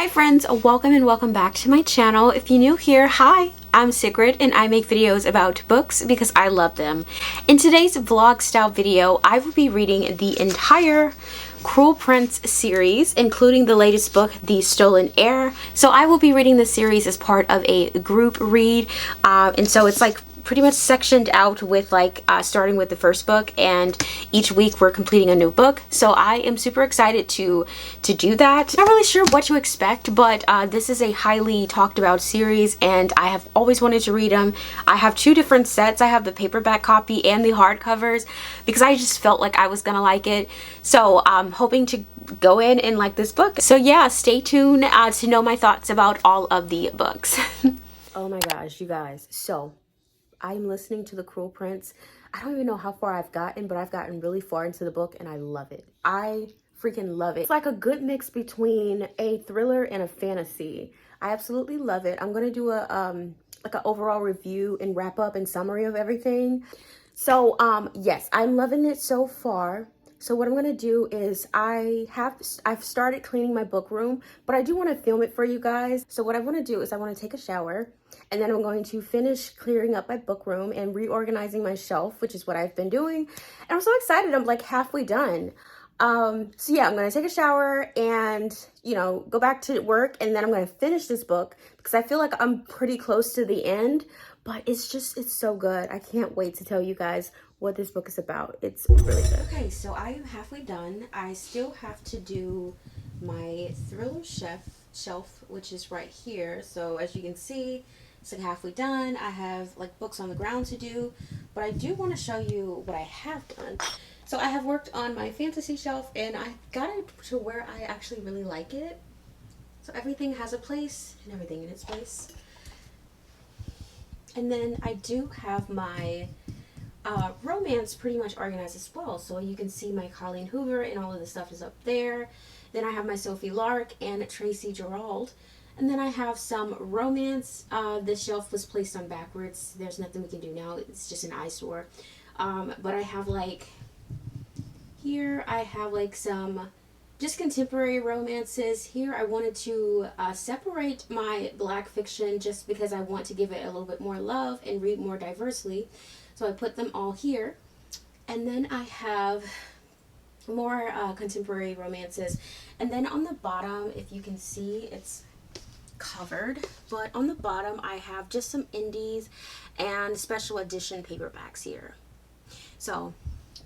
Hi friends, welcome and welcome back to my channel. If you're new here, hi, I'm Sigrid and I make videos about books because I love them. In today's vlog style video, I will be reading the entire Cruel Prince series, including the latest book, The Stolen Heir. So I will be reading the series as part of a group read, and so it's like pretty much sectioned out with starting with the first book, and each week we're completing a new book. So I am super excited to do that. Not really sure what to expect, but this is a highly talked about series and I have always wanted to read them. I have two different sets. I have the paperback copy and the hardcovers because I just felt like I was gonna like it. So I'm hoping to go in and like this book. So yeah, stay tuned to know my thoughts about all of the books. Oh my gosh, you guys. So I'm listening to The Cruel Prince. I don't even know how far I've gotten, but I've gotten really far into the book and I love it. I freaking love it. It's like a good mix between a thriller and a fantasy. I absolutely love it. I'm gonna do a like an overall review and wrap up and summary of everything. So yes, I'm loving it so far. So what I'm going to do is I've started cleaning my book room, but I do want to film it for you guys. So what I want to do is I want to take a shower and then I'm going to finish clearing up my book room and reorganizing my shelf, which is what I've been doing. And I'm so excited. I'm like halfway done. So yeah, I'm going to take a shower and, you know, go back to work, and then I'm going to finish this book because I feel like I'm pretty close to the end, but it's so good. I can't wait to tell you guys what this book is about. It's really good. Okay, so I am halfway done. I still have to do my thriller shelf, which is right here. So as you can see, it's like halfway done. I have like books on the ground to do, but I do want to show you what I have done. So I have worked on my fantasy shelf and I got it to where I actually really like it. So everything has a place and everything in its place. And then I do have my romance pretty much organized as well. So you can see my Colleen Hoover and all of the stuff is up there. Then I have my Sophie Lark and Tracy Gerald. And then I have some romance. This shelf was placed on backwards. There's nothing we can do now. It's just an eyesore. But I have like, here I have like some just contemporary romances. Here I wanted to separate my black fiction just because I want to give it a little bit more love and read more diversely. So I put them all here. And then I have more contemporary romances. And then on the bottom, if you can see, it's covered. But on the bottom, I have just some indies and special edition paperbacks here. So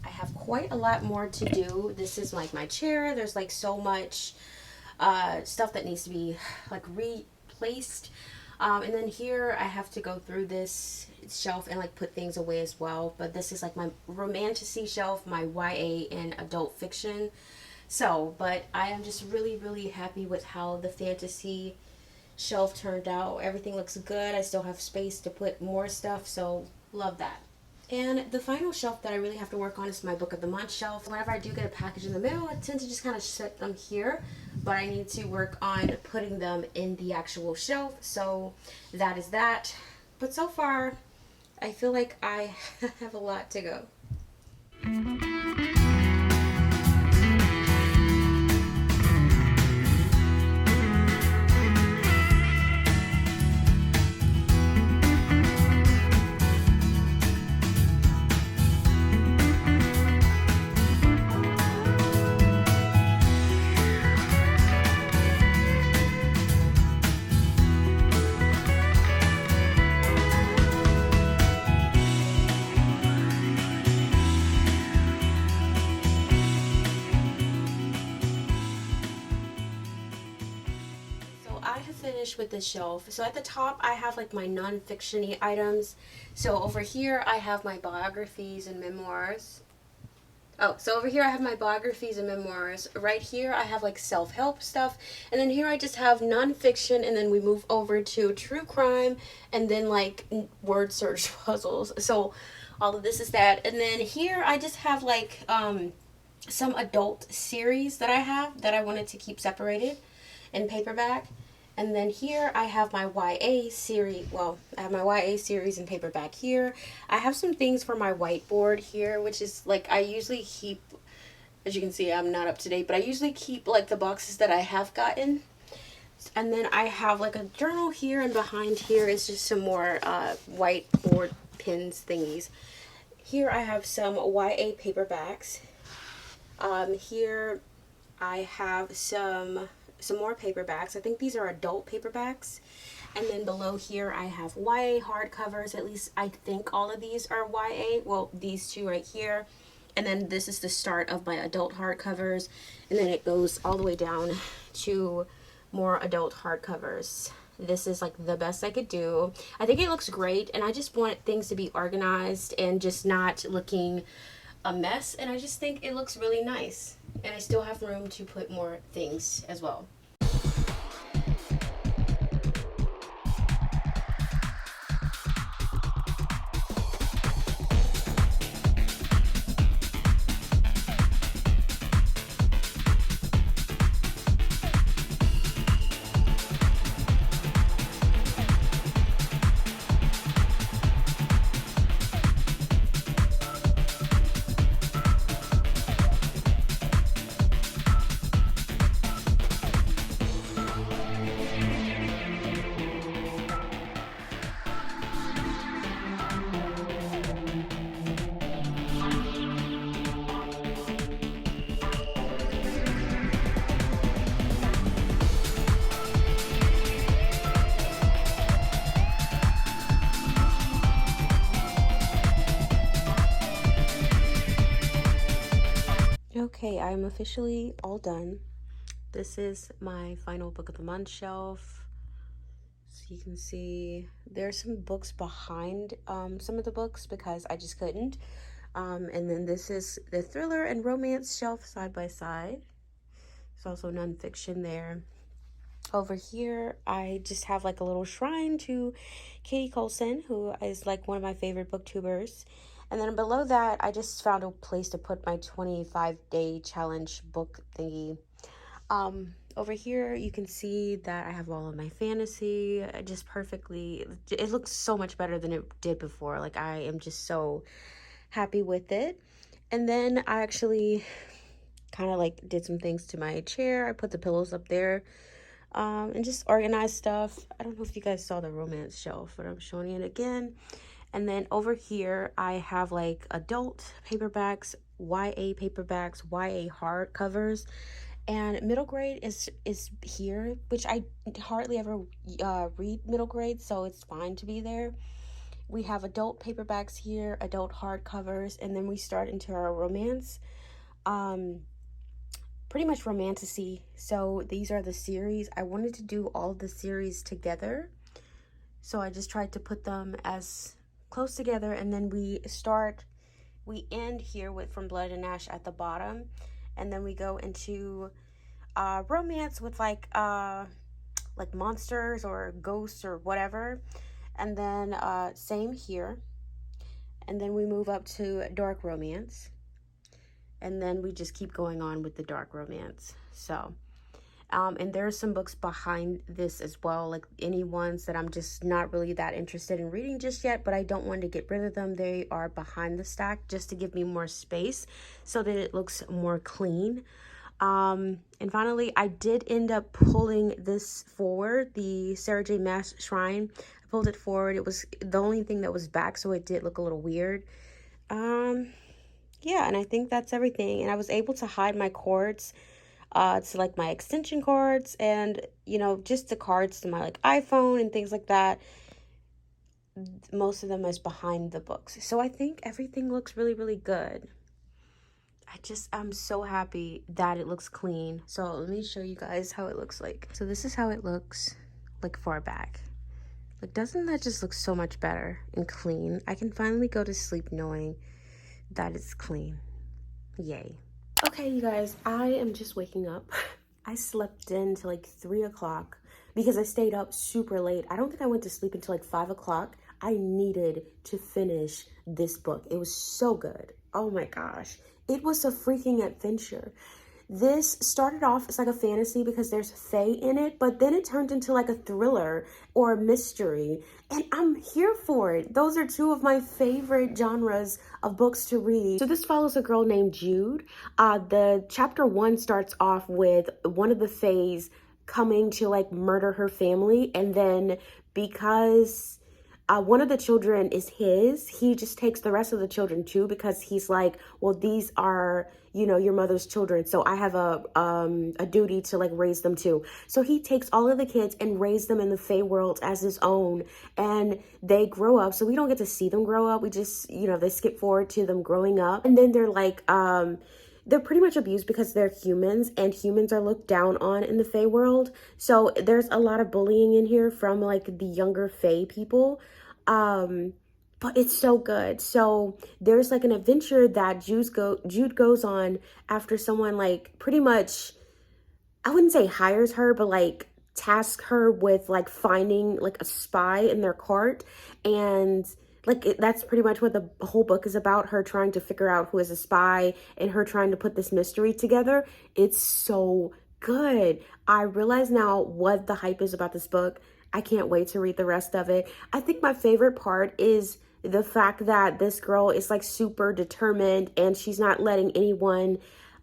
I have quite a lot more to do. This is like my chair. There's like so much stuff that needs to be like replaced. And then here I have to go through this shelf and like put things away as well. But this is like my romantasy shelf, my YA and adult fiction. So, but I am just really happy with how the fantasy shelf turned out. Everything looks good. I still have space to put more stuff, so love that. And the final shelf that I really have to work on is my Book of the Month shelf. Whenever I do get a package in the mail, I tend to just kind of set them here, but I need to work on putting them in the actual shelf, so that is that. But so far, I feel like I have a lot to go. Finished with this shelf. So at the top I have like my non-fiction-y items. So over here I have my biographies and memoirs. So over here I have my biographies and memoirs. Right here I have like self-help stuff, and then here I just have non-fiction, and then we move over to true crime, and then like word search puzzles. So all of this is that, and then here I just have like some adult series that I have that I wanted to keep separated in paperback. And then here I have my YA series. Well, I have my YA series in paperback here. I have some things for my whiteboard here, which is like I usually keep, as you can see, I'm not up to date, but I usually keep like the boxes that I have gotten. And then I have like a journal here, and behind here is just some more whiteboard pins thingies. Here I have some YA paperbacks. Here I have some more paperbacks. I think these are adult paperbacks. And then below here I have YA hardcovers. At least I think all of these are YA. Well, these two right here. And then this is the start of my adult hardcovers. And then it goes all the way down to more adult hardcovers. This is like the best I could do. I think it looks great, and I just want things to be organized and just not looking a mess. And I just think it looks really nice. And I still have room to put more things as well. Okay, I'm officially all done. This is my final book of the month shelf. So you can see there's some books behind some of the books because I just couldn't. And then this is the thriller and romance shelf side by side. There's also nonfiction there. Over here, I just have like a little shrine to Katie Colson, who is like one of my favorite booktubers. And then below that, I just found a place to put my 25-day challenge book thingy. Over here, you can see that I have all of my fantasy just perfectly. It looks so much better than it did before. Like, I am just so happy with it. And then I actually kind of like did some things to my chair. I put the pillows up there. And just organized stuff. I don't know if you guys saw the romance shelf, but I'm showing it again. And then over here, I have like adult paperbacks, YA paperbacks, YA hardcovers, and middle grade is here, which I hardly ever read middle grade, so it's fine to be there. We have adult paperbacks here, adult hardcovers, and then we start into our romance. Pretty much romantasy. So these are the series. I wanted to do all the series together, so I just tried to put them as close together. And then we end here with From Blood and Ash at the bottom, and then we go into romance with like monsters or ghosts or whatever, and then same here, and then we move up to dark romance. And then we just keep going on with the dark romance. So, and there are some books behind this as well, like any ones that I'm just not really that interested in reading just yet, but I don't want to get rid of them. They are behind the stack just to give me more space so that it looks more clean. And finally, I did end up pulling this forward, the Sarah J. Maas Shrine. I pulled it forward. It was the only thing that was back, so it did look a little weird. Yeah, and I think that's everything. And I was able to hide my cords to like my extension cords and, you know, just the cards to my like iPhone and things like that. Most of them is behind the books. So I think everything looks really, really good. I'm so happy that it looks clean. So let me show you guys how it looks like. So this is how it looks like far back. Like, doesn't that just look so much better and clean? I can finally go to sleep knowing that it's clean. Yay. Okay, you guys, I am just waking up. I slept in till like 3 o'clock because I stayed up super late. I don't think I went to sleep until like 5 o'clock. I needed to finish this book. It was so good. Oh my gosh. It was a freaking adventure. This started off as like a fantasy because there's fae in it, but then it turned into like a thriller or a mystery, and I'm here for it. Those are two of my favorite genres of books to read. So this follows a girl named Jude. The chapter 1 starts off with one of the faes coming to like murder her family. And then because one of the children is his, he just takes the rest of the children too, because he's like, well, these are, you know, your mother's children, so I have a duty to like raise them too. So he takes all of the kids and raise them in the Fae world as his own, and they grow up. So we don't get to see them grow up. We just, you know, they skip forward to them growing up, and then they're like, they're pretty much abused because they're humans, and humans are looked down on in the Fae world. So there's a lot of bullying in here from like the younger Fae people. But it's so good. So there's like an adventure that Jude goes on after someone like pretty much, I wouldn't say hires her, but like tasks her with like finding like a spy in their cart. And like that's pretty much what the whole book is about, her trying to figure out who is a spy and her trying to put this mystery together. It's so good. I realize now what the hype is about this book. I can't wait to read the rest of it. I think my favorite part is the fact that this girl is like super determined and she's not letting anyone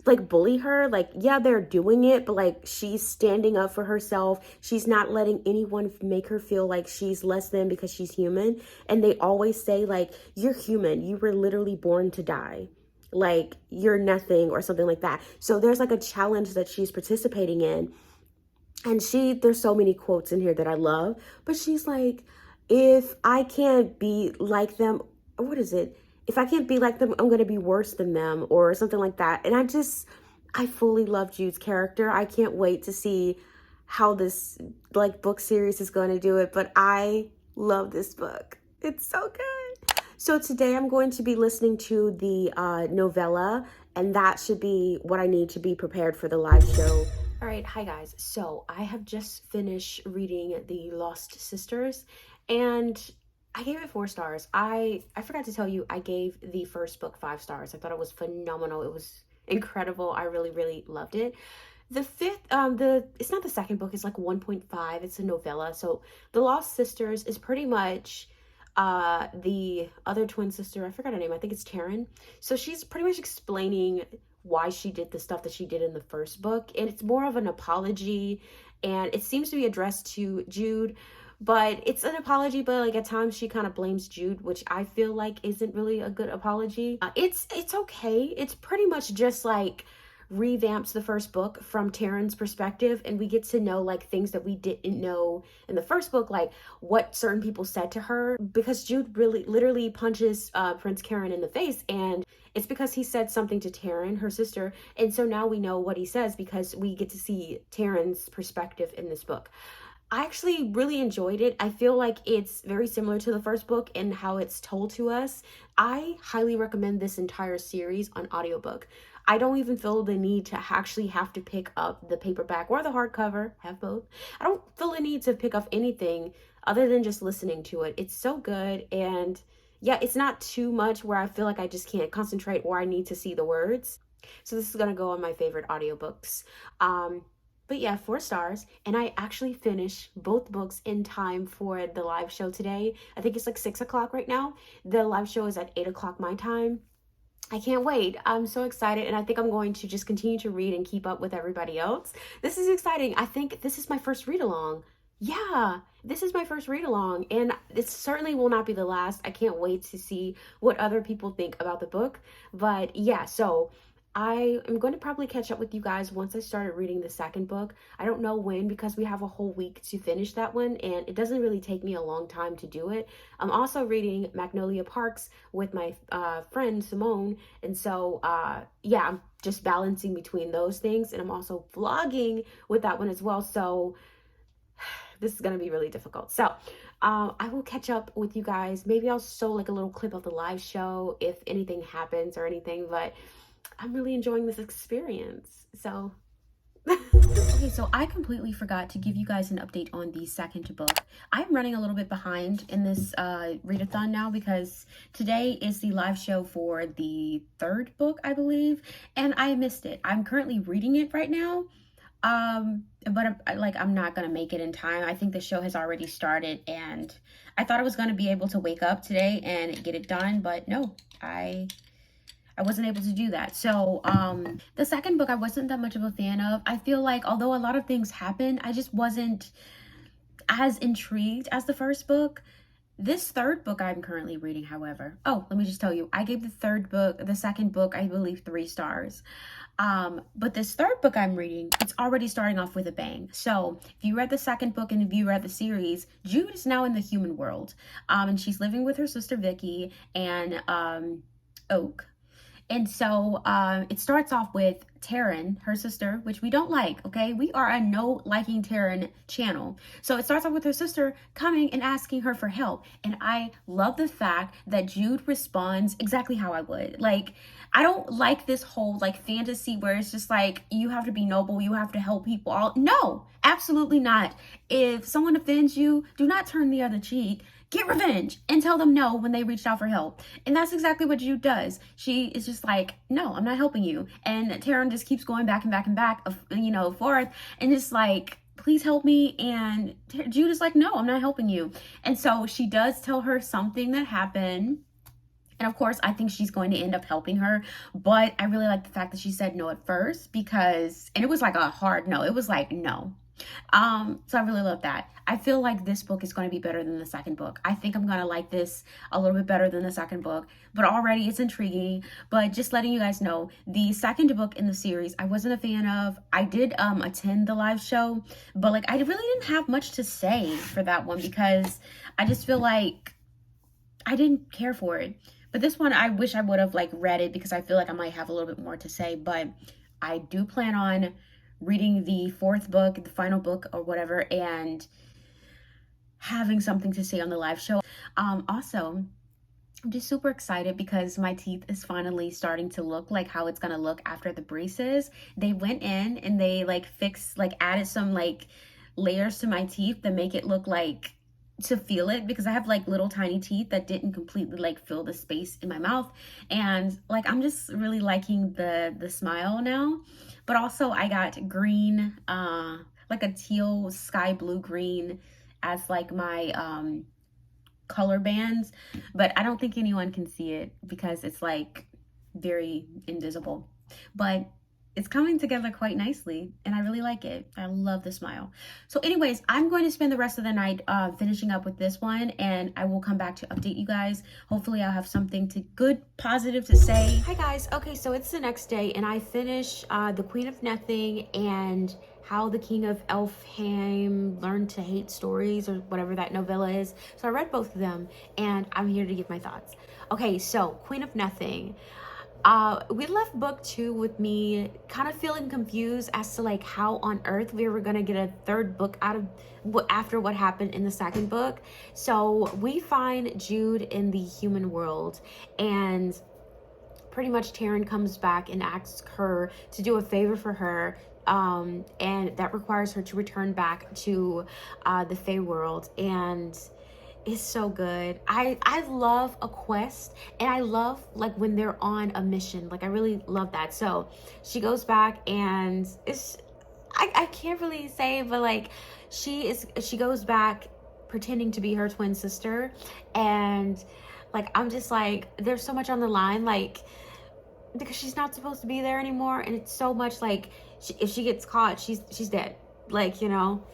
like bully her. Like, yeah, they're doing it, but like she's standing up for herself. She's not letting anyone make her feel like she's less than because she's human. And they always say like, you're human. You were literally born to die. Like, you're nothing or something like that. So there's like a challenge that she's participating in. And there's so many quotes in here that I love, but she's like, if I can't be like them, what is it? If I can't be like them, I'm going to be worse than them, or something like that. And I fully love Jude's character. I can't wait to see how this like book series is going to do it, but I love this book. It's so good. So today I'm going to be listening to the novella, and that should be what I need to be prepared for the live show. All right, hi guys. So I have just finished reading The Lost Sisters, and I gave it 4 stars. I forgot to tell you, I gave the first book 5 stars. I thought it was phenomenal. It was incredible. I really, really loved it. The fifth, it's not the second book, it's like 1.5. It's a novella. So The Lost Sisters is pretty much the other twin sister. I forgot her name. I think it's Taryn. So she's pretty much explaining why she did the stuff that she did in the first book, and it's more of an apology, and it seems to be addressed to Jude, but it's an apology, but like at times she kind of blames Jude, which I feel like isn't really a good apology. It's okay. It's pretty much just like revamps the first book from Taryn's perspective, and we get to know like things that we didn't know in the first book, like what certain people said to her, because Jude really literally punches Prince Karen in the face, and it's because he said something to Taryn, her sister, and so now we know what he says because we get to see Taryn's perspective in this book. I actually really enjoyed it. I feel like it's very similar to the first book in how it's told to us. I highly recommend this entire series on audiobook. I don't even feel the need to actually have to pick up the paperback or the hardcover, have both. I don't feel the need to pick up anything other than just listening to it. It's so good, and yeah, it's not too much where I feel like I just can't concentrate or I need to see the words. So this is gonna go on my favorite audiobooks. But yeah, 4 stars, and I actually finished both books in time for the live show today. I think it's like 6 o'clock right now. The live show is at 8 o'clock my time. I can't wait. I'm so excited, and I think I'm going to just continue to read and keep up with everybody else. This is exciting. I think this is my first read-along. Yeah, this is my first read-along, and it certainly will not be the last. I can't wait to see what other people think about the book. But yeah, so I am going to probably catch up with you guys once I started reading the second book. I don't know when, because we have a whole week to finish that one, and it doesn't really take me a long time to do it. I'm also reading Magnolia Parks with my friend Simone, and so yeah, I'm just balancing between those things, and I'm also vlogging with that one as well, so this is going to be really difficult. So I will catch up with you guys. Maybe I'll show like a little clip of the live show if anything happens or anything, but I'm really enjoying this experience, so. Okay, so I completely forgot to give you guys an update on the second book. I'm running a little bit behind in this readathon now because today is the live show for the third book, I believe, and I missed it. I'm currently reading it right now, but I'm not gonna make it in time. I think the show has already started, and I thought I was gonna be able to wake up today and get it done, but no, I I wasn't able to do that. So the second book I wasn't that much of a fan of. I feel like although a lot of things happened, I just wasn't as intrigued as the first book. This third book I'm currently reading, however, oh, let me just tell you, I gave the second book, I believe 3 stars. But this third book I'm reading, it's already starting off with a bang. So if you read the second book and if you read the series, Jude is now in the human world. And she's living with her sister Vicky and Oak. And so it starts off with Taryn, her sister, which we don't like, okay? We are a no liking Taryn channel. So it starts off with her sister coming and asking her for help. And I love the fact that Jude responds exactly how I would. Like, I don't like this whole like fantasy where it's just like, you have to be noble, you have to help people. No, absolutely not. If someone offends you, do not turn the other cheek. Get revenge and tell them no when they reached out for help. And that's exactly what Jude does. She is just like, no, I'm not helping you. And Taryn just keeps going back and back and back, forth. And just like, please help me. And Jude is like, no, I'm not helping you. And so she does tell her something that happened. And of course, I think she's going to end up helping her. But I really like the fact that she said no at first because, and it was like a hard no. It was like, no. So I really love that. I feel like this book is going to be better than the second book. I think I'm going to like this a little bit better than the second book, but already it's intriguing. But just letting you guys know, the second book in the series, I wasn't a fan of. I did attend the live show, but like I really didn't have much to say for that one because I just feel like I didn't care for it. But this one, I wish I would have like read it because I feel like I might have a little bit more to say, but I do plan on reading the fourth book, the final book or whatever, and having something to say on the live show. Also, I'm just super excited because my teeth is finally starting to look like how it's gonna look after the braces. They went in and they added some like layers to my teeth that make it look like to feel it, because I have like little tiny teeth that didn't completely like fill the space in my mouth, and like I'm just really liking the smile now. But also I got green, like a teal sky blue green as like my color bands, but I don't think anyone can see it because it's like very invisible, but it's coming together quite nicely and I really like it. I love the smile. So anyways, I'm going to spend the rest of the night finishing up with this one, and I will come back to update you guys. Hopefully I'll have something positive to say. Hi guys. Okay, so it's the next day and I finished The Queen of Nothing and How the King of Elfhame Learned to Hate Stories, or whatever that novella is. So I read both of them and I'm here to give my thoughts. Okay, so Queen of Nothing. We left book 2 with me kind of feeling confused as to like how on earth we were gonna get a third book out of after what happened in the second book. So we find Jude in the human world, and pretty much Taryn comes back and asks her to do a favor for her, and that requires her to return back to the Fey world. And it's so good. I love a quest, and I love like when they're on a mission. Like I really love that. So she goes back and I can't really say, but like she goes back pretending to be her twin sister, and like I'm just like, there's so much on the line, like because she's not supposed to be there anymore, and it's so much like if she gets caught, she's dead, like, you know.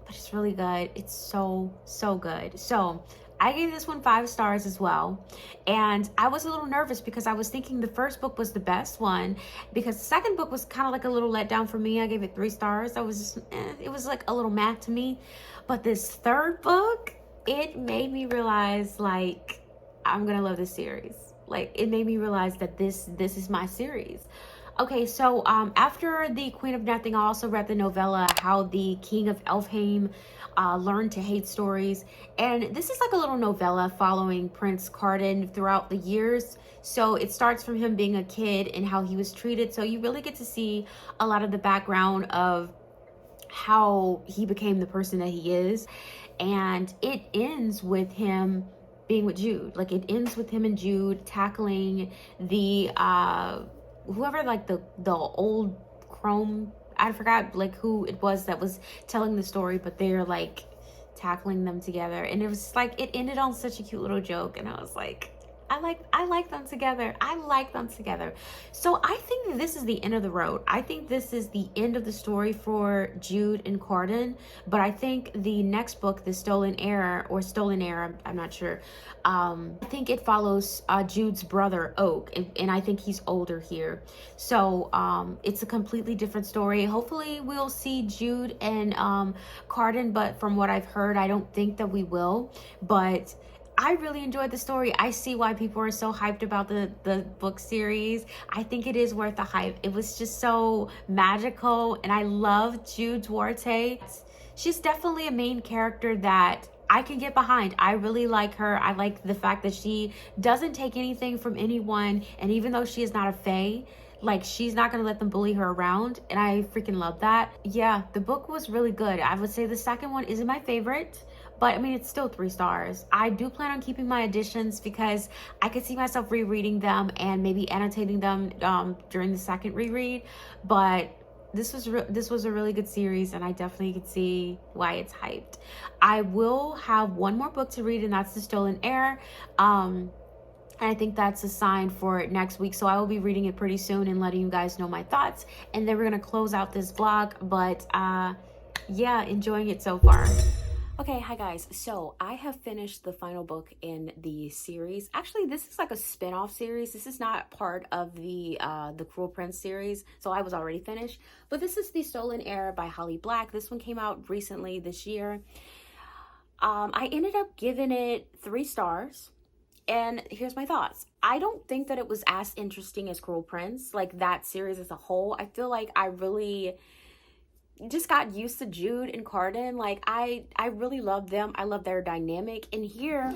But it's really good. It's so good. So I gave this one 5 stars as well, and I was a little nervous because I was thinking the first book was the best one, because the second book was kind of like a little letdown for me. I gave it 3 stars. I was just it was like a little mad to me. But this third book, it made me realize like I'm gonna love this series. Like it made me realize that this is my series. Okay, so after The Queen of Nothing, I also read the novella How the King of Elfhame Learned to Hate Stories. And this is like a little novella following Prince Carden throughout the years. So it starts from him being a kid and how he was treated. So you really get to see a lot of the background of how he became the person that he is. And it ends with him being with Jude. Like it ends with him and Jude tackling the whoever, like the old Chrome, I forgot like who it was that was telling the story, but they're like tackling them together, and it was like it ended on such a cute little joke, and I was like, I like them together. I like them together. So I think that this is the end of the road. I think this is the end of the story for Jude and Cardan. But I think the next book, The Stolen Heir, or Stolen Heir, I'm not sure. I think it follows Jude's brother Oak, and I think he's older here. So it's a completely different story. Hopefully we'll see Jude and Cardan, but from what I've heard, I don't think that we will. But I really enjoyed the story. I see why people are so hyped about the book series. I think it is worth the hype. It was just so magical, and I love Jude Duarte. She's definitely a main character that I can get behind. I really like her. I like the fact that she doesn't take anything from anyone, and even though she is not a fae, like, she's not gonna let them bully her around, and I freaking love that. Yeah, the book was really good. I would say the second one isn't my favorite, but I mean, it's still 3 stars. I do plan on keeping my editions because I could see myself rereading them and maybe annotating them during the second reread. But this was a really good series, and I definitely could see why it's hyped. I will have one more book to read, and that's The Stolen Heir. And I think that's a sign for next week. So I will be reading it pretty soon and letting you guys know my thoughts. And then we're going to close out this vlog. But yeah, enjoying it so far. Okay, hi guys. So I have finished the final book in the series. Actually, this is like a spin-off series. This is not part of the Cruel Prince series, so I was already finished. But this is The Stolen Heir by Holly Black. This one came out recently this year. I ended up giving it 3 stars. And here's my thoughts. I don't think that it was as interesting as Cruel Prince, like that series as a whole. I feel like I really just got used to Jude and Cardan. Like, I really love them. I love their dynamic. And here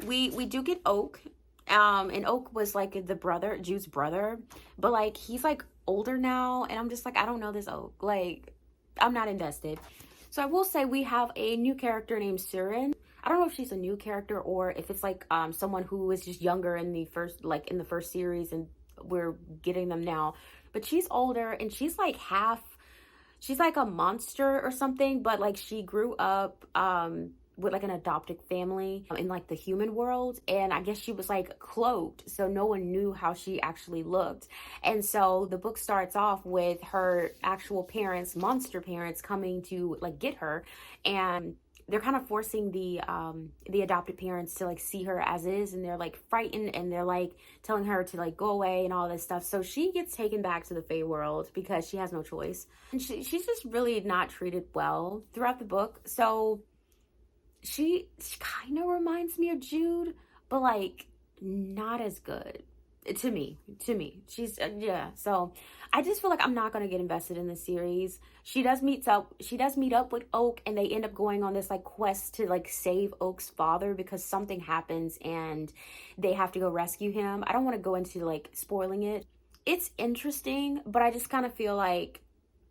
we do get Oak. And Oak was like the brother, Jude's brother, but like he's like older now, and I'm just like, I don't know this Oak. Like, I'm not invested. So I will say we have a new character named Siren. I don't know if she's a new character or if it's like someone who was just younger in the first series and we're getting them now. But she's older, and she's like she's like a monster or something, but like she grew up with like an adopted family in like the human world, and I guess she was like cloaked, so no one knew how she actually looked. And so the book starts off with her actual parents, monster parents, coming to like get her, and they're kind of forcing the adopted parents to like see her as is, and they're like frightened, and they're like telling her to like go away and all this stuff. So she gets taken back to the Fae world because she has no choice, and she's just really not treated well throughout the book. So she kind of reminds me of Jude, but like not as good to me. She's yeah. So I just feel like I'm not gonna get invested in this series. She does meet up with Oak, and they end up going on this like quest to like save Oak's father because something happens and they have to go rescue him. I don't want to go into like spoiling it. It's interesting, but I just kind of feel like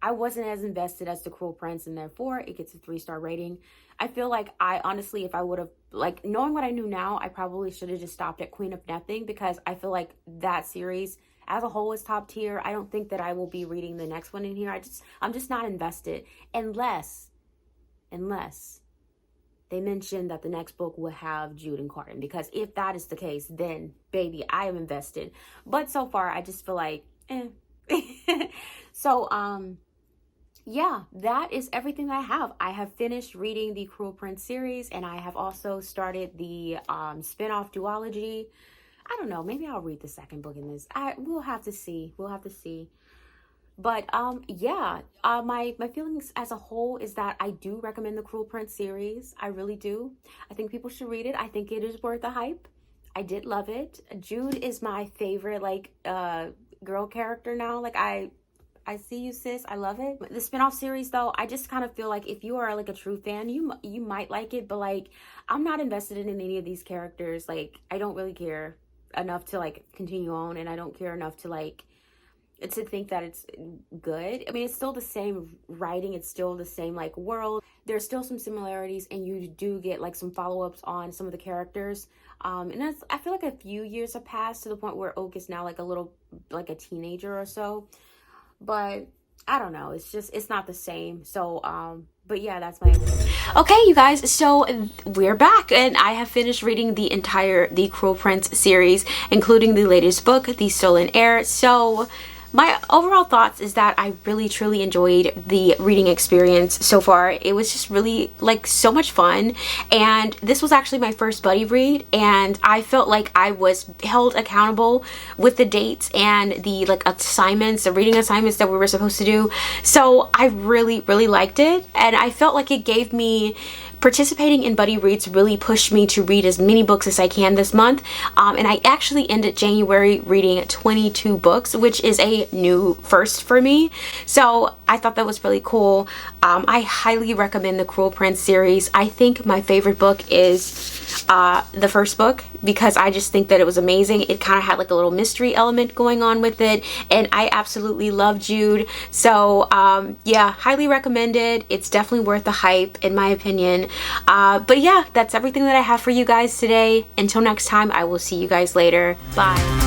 I wasn't as invested as The Cruel Prince, and therefore it gets a 3-star rating. I feel like I honestly, if I would have, like, knowing what I knew now, I probably should have just stopped at Queen of Nothing, because I feel like that series as a whole is top tier. I don't think that I will be reading the next one in here. I'm just not invested unless they mention that the next book will have Jude and Cardan, because if that is the case, then baby, I am invested. But so far, I just feel like, So, yeah, that is everything that I have. I have finished reading the Cruel Prince series, and I have also started the spin-off duology. I don't know, maybe I'll read the second book in this. We'll have to see. But yeah, my feelings as a whole is that I do recommend the Cruel Prince series. I really do. I think people should read it. I think it is worth the hype. I did love it. Jude is my favorite like girl character now. Like, I see you, sis. I love it. The spinoff series, though, I just kind of feel like if you are like a true fan, you might like it, but like I'm not invested in any of these characters. Like, I don't really care enough to like continue on, and I don't care enough to like to think that it's good. I mean, it's still the same writing, it's still the same like world. There's still some similarities, and you do get like some follow-ups on some of the characters. And that's, I feel like a few years have passed to the point where Oak is now like a teenager or so. But I don't know, it's not the same. So But yeah, that's my opinion. Okay, you guys, so we're back, and I have finished reading the entire The Cruel Prince series, including the latest book, The Stolen Heir. So my overall thoughts is that I really truly enjoyed the reading experience so far. It was just really like so much fun, and this was actually my first buddy read, and I felt like I was held accountable with the dates and the like assignments, the reading assignments that we were supposed to do. So I really liked it, and I felt like it gave me, participating in buddy reads really pushed me to read as many books as I can this month, and I actually ended January reading 22 books, which is a new first for me. So I thought that was really cool. I highly recommend the Cruel Prince series. I think my favorite book is the first book, because I just think that it was amazing. It kind of had like a little mystery element going on with it, and I absolutely love Jude. So yeah, highly recommend it. It's definitely worth the hype in my opinion. But yeah, that's everything that I have for you guys today. Until next time, I will see you guys later. Bye.